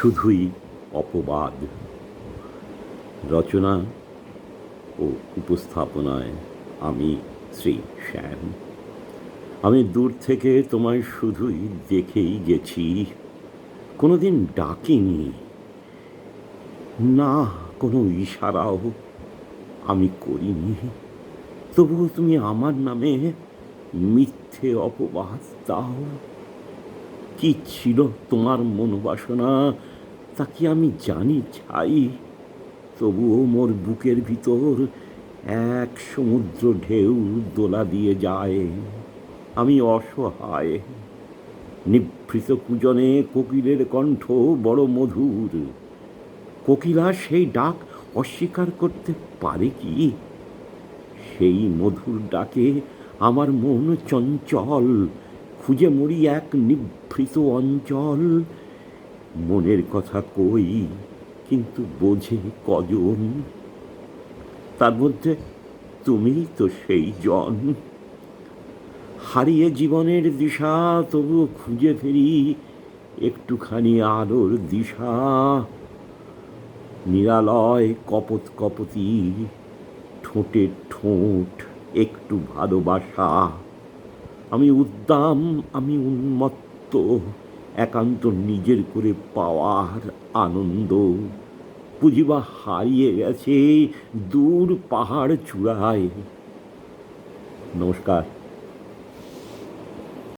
শুধুই অপবাদ। রচনা ও উপস্থাপনায় আমি শ্রী শ্যাম। আমি দূর থেকে তোমায় শুধুই দেখেই গেছি, কোনোদিন ডাকিনি, না কোনো ইশারাও আমি করিনি। তবুও তুমি আমার নামে মিথ্যে অপবাদ দাও। কি ছিল তোমার মনোবাসনা তা কি আমি জানি ছাই? তবুও মোর বুকের ভিতর এক সমুদ্র ঢেউ দোলা দিয়ে যায়। আমি অসহায়। নিভৃত কুজনে কোকিলের কণ্ঠ বড় মধুর। কোকিলা সেই ডাক অস্বীকার করতে পারে কি? সেই মধুর ডাকে আমার মন চঞ্চল, খুঁজে মরি এক নিভৃত অঞ্চল। মনের কথা কই, কিন্তু বোঝে কজন? তার মধ্যে তুমিই তো সেই জন। হারিয়ে জীবনের দিশা তবু খুঁজে ফিরি একটুখানি আলোর দিশা। নিরালয় কপত কপতি, ঠোঁটে ঠোঁট একটু ভালোবাসা। আমি উদ্দাম, আমি উন্মত্ত, একান্ত নিজের করে পাওয়ার আনন্দ বুঝিবা হারিয়ে গেছে দূর পাহাড় চূড়ায়। নমস্কার।